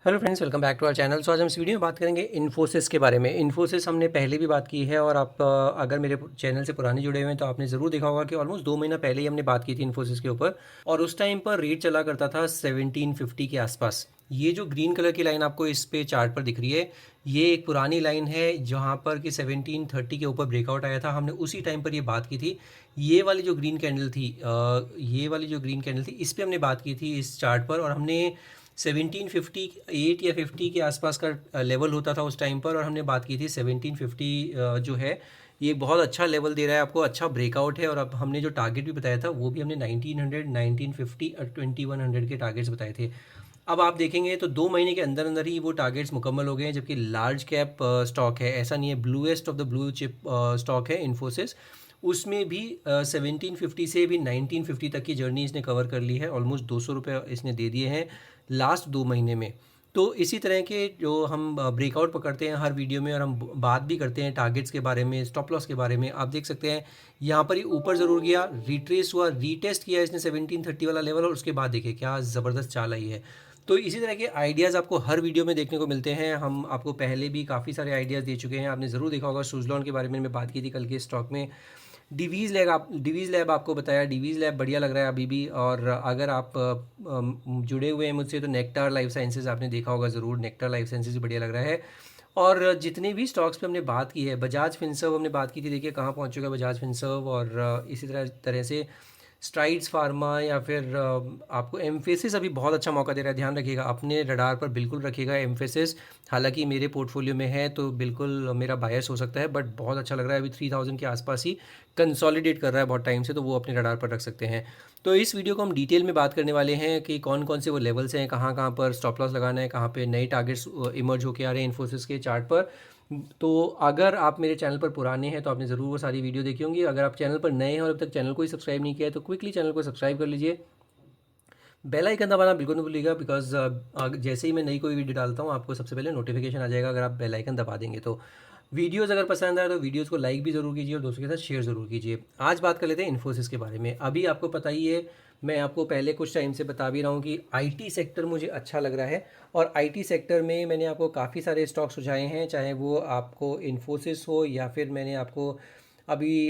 Hello friends, welcome back to our channel. आज हम इस वीडियो में बात करेंगे इन्फोसिस के बारे में। इन्फोसिस हमने पहले भी बात की है और आप अगर मेरे चैनल से पुराने जुड़े हुए हैं तो आपने ज़रूर देखा होगा कि ऑलमोस्ट 2 महीना पहले ही हमने बात की थी इन्फोसिस के ऊपर। और उस टाइम पर रेट चला करता था 1750 के आसपास। ये जो ग्रीन कलर की लाइन आपको इस पे चार्ट पर दिख रही है, ये एक पुरानी लाइन है जहाँ पर कि 1730 के ऊपर ब्रेकआउट आया था। हमने उसी टाइम पर ये बात की थी। ये वाली जो ग्रीन कैंडल थी, ये वाली जो ग्रीन कैंडल थी, इस पर हमने बात की थी इस चार्ट पर। और हमने 1758 या 50 के आसपास का लेवल होता था उस टाइम पर, और हमने बात की थी 1750 जो है ये बहुत अच्छा लेवल दे रहा है आपको, अच्छा ब्रेकआउट है। और अब हमने जो टारगेट भी बताया था वो भी हमने 1900, 1950 और 2100 के टारगेट्स बताए थे। अब आप देखेंगे तो 2 महीने के अंदर अंदर ही वो टारगेट्स मुकम्मल हो गए हैं, जबकि लार्ज कैप स्टॉक है, ऐसा नहीं है, bluest of the blue chip stock है इन्फोसिस। उसमें भी 1750 से भी 1950 तक की जर्नी इसने कवर कर ली है। ऑलमोस्ट 200 रुपये इसने दे दिए हैं लास्ट 2 महीने में। तो इसी तरह के जो हम ब्रेकआउट पकड़ते हैं हर वीडियो में, और हम बात भी करते हैं टारगेट्स के बारे में, स्टॉप लॉस के बारे में। आप देख सकते हैं यहाँ पर ही ऊपर ज़रूर गया, रिट्रेस हुआ, रीटेस्ट किया इसने 1730 वाला लेवल, और उसके बाद देखिए क्या ज़बरदस्त चाल आई है। तो इसी तरह के आइडियाज़ आपको हर वीडियो में देखने को मिलते हैं। हम आपको पहले भी काफ़ी सारे आइडियाज़ दे चुके हैं, आपने ज़रूर देखा होगा। सुजलॉन के बारे में मैं बात की थी कल के स्टॉक में। डिवीज़ लैब आपको बताया, डिवीज़ लैब बढ़िया लग रहा है अभी भी। और अगर आप जुड़े हुए हैं मुझसे तो नेक्टार लाइफ साइंसेज आपने देखा होगा ज़रूर, नेक्टार लाइफ साइंसेज बढ़िया लग रहा है। और जितने भी स्टॉक्स पे हमने बात की है, बजाज फिनसर्व हमने बात की थी, देखिए कहाँ पहुँच चुका है बजाज फिनसर्व। और इसी तरह से स्ट्राइड्स फार्मा, या फिर आपको एम्फेसिस अभी बहुत अच्छा मौका दे रहा है। ध्यान रखिएगा, अपने रडार पर बिल्कुल रखिएगा एम्फेसिस। हालांकि मेरे पोर्टफोलियो में है तो बिल्कुल मेरा बायस हो सकता है, बट बहुत अच्छा लग रहा है। अभी 3000 के आसपास ही कंसोलिडेट कर रहा है बहुत टाइम से, तो वो अपने रडार पर रख सकते हैं। तो इस वीडियो को हम डिटेल में बात करने वाले हैं कि कौन कौन से वो लेवल्स हैं, कहाँ कहाँ पर स्टॉप लॉस लगाना है, कहाँ पे नए टारगेट्स इमर्ज होकर आ रहे हैं इन्फोसिस के चार्ट पर। तो अगर आप मेरे चैनल पर पुराने हैं तो आपने ज़रूर वो सारी वीडियो देखी होंगी। अगर आप चैनल पर नए हैं और अब तक चैनल को ही सब्सक्राइब नहीं किया है तो क्विकली चैनल को सब्सक्राइब कर लीजिए। बेल आइकन दबाना बिल्कुल नहीं भूलिएगा, बिकॉज जैसे ही मैं नई कोई वीडियो डालता हूँ आपको सबसे पहले नोटिफिकेशन आ जाएगा अगर आप बेल आइकन दबा देंगे तो। वीडियोज़ अगर पसंद आए तो वीडियोज़ को लाइक भी ज़रूर कीजिए और दोस्तों के साथ शेयर ज़रूर कीजिए। आज बात कर लेते हैं इन्फोसिस के बारे में। अभी आपको पता ही है, मैं आपको पहले कुछ टाइम से बता भी रहा हूँ कि आईटी सेक्टर मुझे अच्छा लग रहा है। और आईटी सेक्टर में मैंने आपको काफ़ी सारे स्टॉक सुझाए हैं, चाहे वो आपको इन्फोसिस हो या फिर मैंने आपको अभी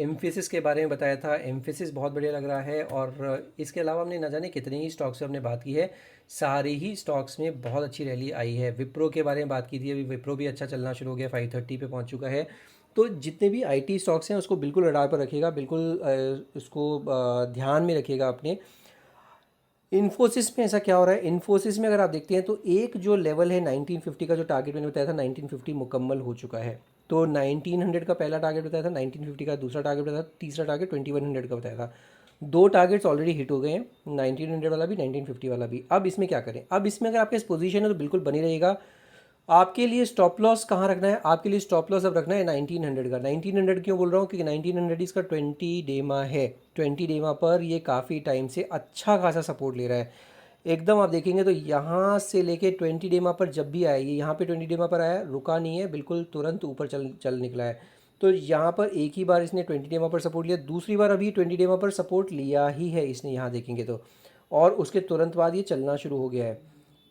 एम्फेसिस के बारे में बताया था। एम्फेसिस बहुत बढ़िया लग रहा है। और इसके अलावा हमने न जाने कितने ही स्टॉक्स से हमने बात की है, सारे ही स्टॉक्स में बहुत अच्छी रैली आई है। विप्रो के बारे में बात की थी, अभी विप्रो भी अच्छा चलना शुरू हो गया, 530 पे पहुंच चुका है। तो जितने भी आईटी स्टॉक्स हैं उसको बिल्कुल रडार पर रखिएगा, बिल्कुल उसको ध्यान में रखिएगा अपने। इन्फोसिस में ऐसा क्या हो रहा है, इन्फोसिस में अगर आप देखते हैं तो एक जो लेवल है 1950 का, जो टारगेट मैंने बताया था 1950 मुकम्मल हो चुका है। तो 1900 का पहला टारगेट बताया था, 1950 का दूसरा टारगेट बताया था, तीसरा टारगेट 2100 का बताया था। दो टारगेट्स ऑलरेडी हिट हो गए हैं, 1900 वाला भी, 1950 वाला भी। अब इसमें क्या करें, अब इसमें अगर आपके पास पोजीशन है तो बिल्कुल बनी रहेगा। आपके लिए स्टॉप लॉस कहाँ रखना है, आपके लिए स्टॉप लॉस अब रखना है 1900 का। 1900 क्यों बोल रहा हूँ, क्योंकि 1900 इसका 20 डेमा है। 20 डेमा पर ये काफ़ी टाइम से अच्छा खासा सपोर्ट ले रहा है एकदम। आप देखेंगे तो यहाँ से लेके 20 डेमा पर जब भी आया, ये यहाँ पे 20 डेमा पर आया, रुका नहीं है, बिल्कुल तुरंत ऊपर चल निकला है। तो यहाँ पर एक ही बार इसने 20 डेमा पर सपोर्ट लिया, दूसरी बार अभी 20 डेमा पर सपोर्ट लिया ही है इसने, यहाँ देखेंगे तो। और उसके तुरंत बाद ये चलना शुरू हो गया है।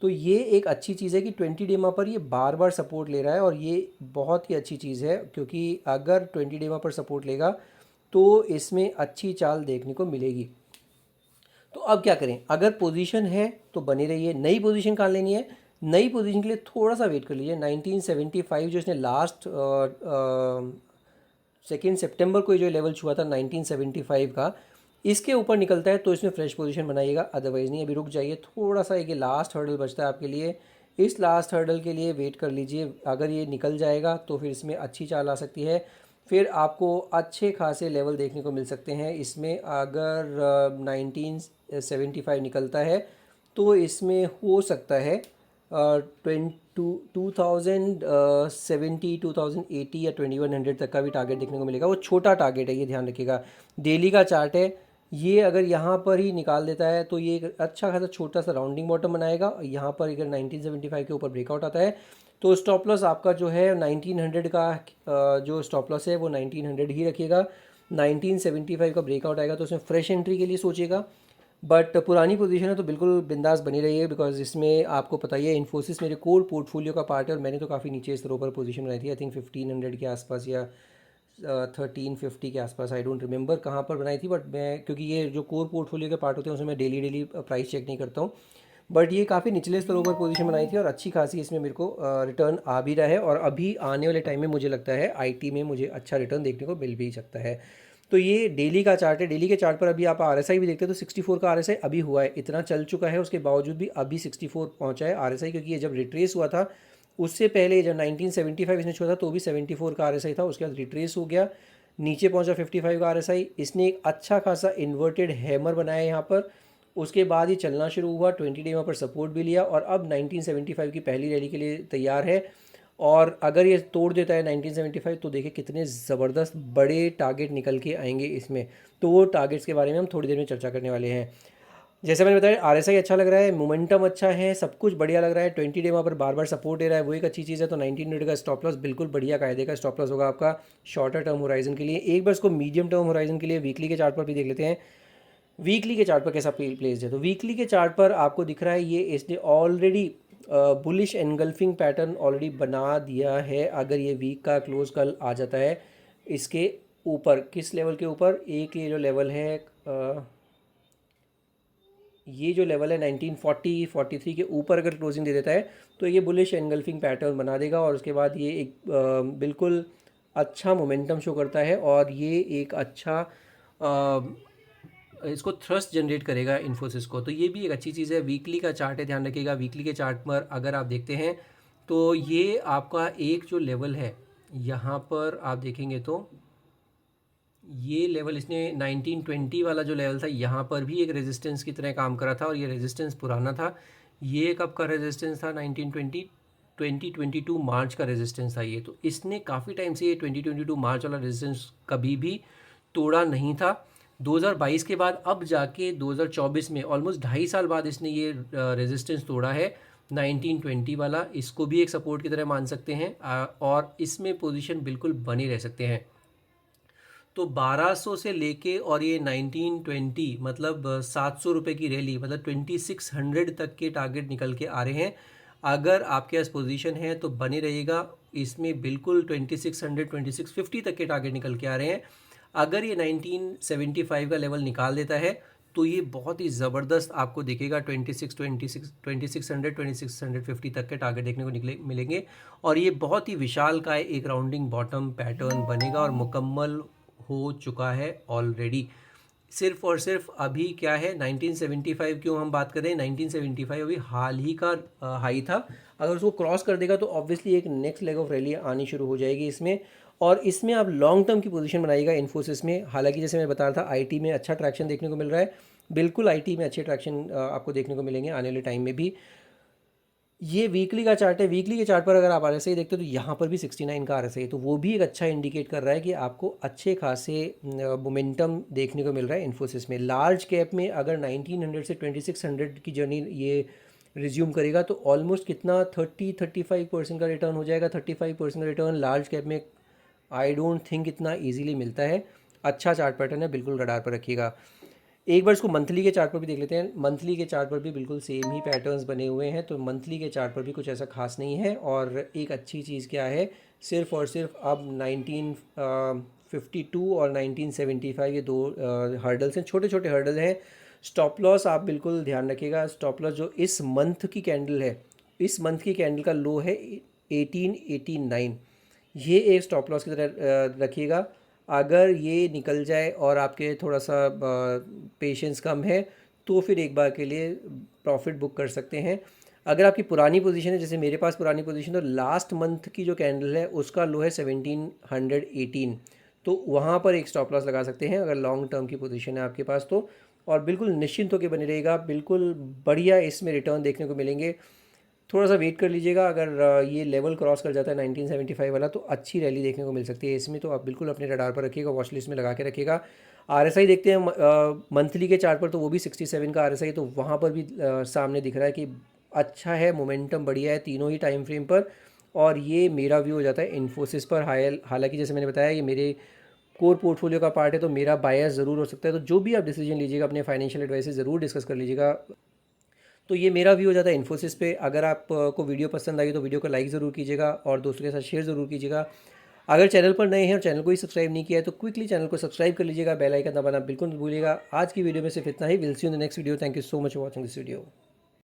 तो ये एक अच्छी चीज़ है कि 20 डेमा पर ये बार बार सपोर्ट ले रहा है, और ये बहुत ही अच्छी चीज़ है, क्योंकि अगर 20 डेमा पर सपोर्ट लेगा तो इसमें अच्छी चाल देखने को मिलेगी। तो अब क्या करें, अगर पोजीशन है तो बने रहिए। नई पोजीशन कहाँ लेनी है, नई पोजीशन के लिए थोड़ा सा वेट कर लीजिए। 1975 जो इसने लास्ट 2 सितंबर को जो लेवल छुआ था 1975 का, इसके ऊपर निकलता है तो इसमें फ्रेश पोजीशन बनाइएगा, अदरवाइज़ नहीं। अभी रुक जाइए थोड़ा सा, एक लास्ट हर्डल बचता है आपके लिए, इस लास्ट हर्डल के लिए वेट कर लीजिए। अगर ये निकल जाएगा तो फिर इसमें अच्छी चाल आ सकती है, फिर आपको अच्छे खासे लेवल देखने को मिल सकते हैं इसमें। अगर 1975 निकलता है तो इसमें हो सकता है 2070, 2080 या 2100 तक का भी टारगेट देखने को मिलेगा। वो छोटा टारगेट है, ये ध्यान रखिएगा। डेली का चार्ट है ये, अगर यहाँ पर ही निकाल देता है तो ये एक अच्छा खासा छोटा सा राउंडिंग बॉटम बनाएगा। यहाँ पर अगर 1975 के ऊपर ब्रेकआउट आता है तो स्टॉप लॉस आपका जो है 1900 का, जो स्टॉप लॉस है वो 1900 ही रखिएगा। 1975 का ब्रेकआउट आएगा तो उसमें फ्रेश एंट्री के लिए सोचिएगा। बट पुरानी पोजीशन है तो बिल्कुल बिंदास बनी रही है, बिकॉज इसमें आपको पता ही है इन्फोसिस मेरे कोर पोर्टफोलियो का पार्ट है और मैंने तो काफ़ी नीचे स्तरों पर पोजीशन बनाई थी। आई थिंक 1500 के आसपास या 1350 के आसपास, आई डोंट रिमेंबर कहाँ पर बनाई थी। बट मैं, क्योंकि ये जो कोर पोर्टफोलियो के पार्ट होते हैं उसमें मैं डेली डेली प्राइस चेक नहीं करता हूँ, बट ये काफ़ी निचले स्तरों पर पोजीशन बनाई थी और अच्छी खासी इसमें मेरे को रिटर्न आ भी रहा है। और अभी आने वाले टाइम में मुझे लगता है आईटी में मुझे अच्छा रिटर्न देखने को मिल भी सकता है। तो ये डेली का चार्ट है। डेली के चार्ट पर अभी आप आरएसआई भी देखते हैं तो 64 का आरएसआई अभी हुआ है। इतना चल चुका है उसके बावजूद भी अभी 64 पहुंचा है आरएसआई, क्योंकि ये जब रिट्रेस हुआ था उससे पहले जब 1975 इसने छुआ था तो भी 74 का आरएसआई था, उसके बाद रिट्रेस हो गया, नीचे पहुंचा 55 का आरएसआई। इसने एक अच्छा खासा इन्वर्टेड हैमर बनाया यहाँ पर, उसके बाद ये चलना शुरू हुआ, 20 डे वहाँ पर सपोर्ट भी लिया और अब 1975 की पहली रैली के लिए तैयार है। और अगर ये तोड़ देता है 1975 तो देखिए कितने ज़बरदस्त बड़े टारगेट निकल के आएंगे इसमें। तो वो टारगेट्स के बारे में हम थोड़ी देर में चर्चा करने वाले हैं। जैसे मैंने बताया आरएसआई अच्छा लग रहा है, मोमेंटम अच्छा है, सब कुछ बढ़िया लग रहा है। 20 डे वहाँ पर बार बार सपोर्ट दे रहा है, वो एक अच्छी चीज़ है। तो 1900 का स्टॉप लॉस बिल्कुल बढ़िया कायदे का स्टॉप लॉस होगा आपका शॉर्टर टर्म होराइजन के लिए। एक बार इसको मीडियम टर्म होराइजन के लिए वीकली के चार्ट पर भी देख लेते हैं। वीकली के चार्ट पर कैसा प्लेस है, तो वीकली के चार्ट पर आपको दिख रहा है ये इसने already bullish engulfing pattern already बना दिया है। अगर ये वीक का क्लोज कल आ जाता है इसके ऊपर, किस लेवल के ऊपर, एक ये जो लेवल है ये जो लेवल है 1940 43 के ऊपर अगर क्लोजिंग दे देता है तो ये बुलिश एनगल्फिंग पैटर्न बना देगा और उसके बाद ये एक बिल्कुल अच्छा मोमेंटम शो करता है और ये एक अच्छा इसको थ्रस्ट जनरेट करेगा इन्फोसिस को। तो ये भी एक अच्छी चीज़ है। वीकली का चार्ट है, ध्यान रखिएगा। वीकली के चार्ट पर अगर आप देखते हैं तो ये आपका एक जो लेवल है यहाँ पर आप देखेंगे तो ये लेवल इसने 1920 वाला जो लेवल था यहाँ पर भी एक रेजिस्टेंस की तरह काम करा था और ये रेजिस्टेंस पुराना था। ये कब का रेजिस्टेंस था, 1920 2022 मार्च का रेजिस्टेंस था ये। तो इसने काफ़ी टाइम से ये 2022 मार्च वाला रेजिस्टेंस कभी भी तोड़ा नहीं था। 2022 के बाद अब जाके 2024 में ऑलमोस्ट 2.5 साल बाद इसने ये रेजिस्टेंस तोड़ा है 1920 वाला। इसको भी एक सपोर्ट की तरह मान सकते हैं और इसमें पोजीशन बिल्कुल बने रह सकते हैं। तो 1200 से लेके और ये 1920 मतलब 700 रुपये की रैली, मतलब 2600 तक के टारगेट निकल के आ रहे हैं। अगर आपके पास पोजीशन है तो बने रहिएगा इसमें, बिल्कुल 2600 2650 तक के टारगेट निकल के आ रहे हैं। अगर ये 1975 का लेवल निकाल देता है तो ये बहुत ही ज़बरदस्त आपको दिखेगा। 2650 तक के टारगेट देखने को मिलेंगे और ये बहुत ही विशाल का एक राउंडिंग बॉटम पैटर्न बनेगा और मुकम्मल हो चुका है ऑलरेडी। सिर्फ और सिर्फ अभी क्या है 1975 क्यों हम बात करें, 1975 अभी हाल ही का हाई था। अगर उसको क्रॉस कर देगा तो ऑब्वियसली एक नेक्स्ट लेग ऑफ रैली आनी शुरू हो जाएगी इसमें। और इसमें आप लॉन्ग टर्म की पोजीशन बनाइएगा इन्फोसिस में। हालांकि जैसे मैं बता रहा था आईटी में अच्छा ट्रैक्शन देखने को मिल रहा है, बिल्कुल आईटी में अच्छे ट्रैक्शन आपको देखने को मिलेंगे आने वाले टाइम में भी। ये वीकली का चार्ट है। वीकली के चार्ट पर अगर आप आरएसआई देखते हो तो यहाँ पर भी 69 का आरएसआई है, तो वो भी एक अच्छा इंडिकेट कर रहा है कि आपको अच्छे खासे मोमेंटम देखने को मिल रहा है इन्फोसिस में। लार्ज कैप में अगर 1900 से 2600 की जर्नी ये रिज्यूम करेगा तो ऑलमोस्ट कितना 35% का रिटर्न हो जाएगा। 35% का रिटर्न लार्ज कैप में आई डोंट थिंक इतना ईजिली मिलता है। अच्छा चार्ट पैटर्न है, बिल्कुल रडार पर रखिएगा। एक बार इसको मंथली के चार्ट पर भी देख लेते हैं। मंथली के चार्ट पर भी बिल्कुल सेम ही पैटर्न्स बने हुए हैं, तो मंथली के चार्ट पर भी कुछ ऐसा खास नहीं है। और एक अच्छी चीज़ क्या है, सिर्फ और सिर्फ अब 1952 और 1975 ये दो हर्डल्स हैं, छोटे छोटे हर्डल हैं। स्टॉप लॉस आप बिल्कुल ध्यान रखिएगा। स्टॉप लॉस जो इस मंथ की कैंडल है, इस मंथ की कैंडल का लो है 1889, ये एक स्टॉप लॉस की तरह रखिएगा। अगर ये निकल जाए और आपके थोड़ा सा पेशेंस कम है तो फिर एक बार के लिए प्रॉफिट बुक कर सकते हैं। अगर आपकी पुरानी पोजीशन है, जैसे मेरे पास पुरानी पोजीशन, तो लास्ट मंथ की जो कैंडल है उसका लो है 1718, तो वहाँ पर एक स्टॉप लॉस लगा सकते हैं अगर लॉन्ग टर्म की पोजीशन है आपके पास तो। और बिल्कुल निश्चिंत होकर बने रहेगा, बिल्कुल बढ़िया इसमें रिटर्न देखने को मिलेंगे। थोड़ा सा वेट कर लीजिएगा, अगर ये लेवल क्रॉस कर जाता है 1975 वाला तो अच्छी रैली देखने को मिल सकती है इसमें। तो आप बिल्कुल अपने रडार पर रखिएगा, वॉच लिस्ट में लगा के रखिएगा। आरएसआई देखते हैं मंथली के चार्ट पर, तो वो भी 67 का आरएसआई, तो वहाँ पर भी सामने दिख रहा है कि अच्छा है, मोमेंटम बढ़िया है तीनों ही टाइम फ्रेम पर। और ये मेरा व्यू हो जाता है इन्फोसिस पर। हालांकि जैसे मैंने बताया ये मेरे कोर पोर्टफोलियो का पार्ट है तो मेरा बायस ज़रूर हो सकता है। तो जो भी आप डिसीजन लीजिएगा अपने फाइनेंशियल एडवाइस से ज़रूर डिस्कस कर लीजिएगा। तो ये मेरा व्यू हो जाता है इन्फोसिस पे। अगर आपको वीडियो पसंद आई तो वीडियो को लाइक ज़रूर कीजिएगा और दोस्तों के साथ शेयर ज़रूर कीजिएगा। अगर चैनल पर नए हैं और चैनल को ही सब्सक्राइब नहीं किया है तो क्विकली चैनल को सब्सक्राइब कर लीजिएगा, बेल आइकन दबाना बिल्कुल मत भूलिएगा। आज की वीडियो में सिर्फ इतना ही। Will see you in the next video. Thank you so much for watching this video.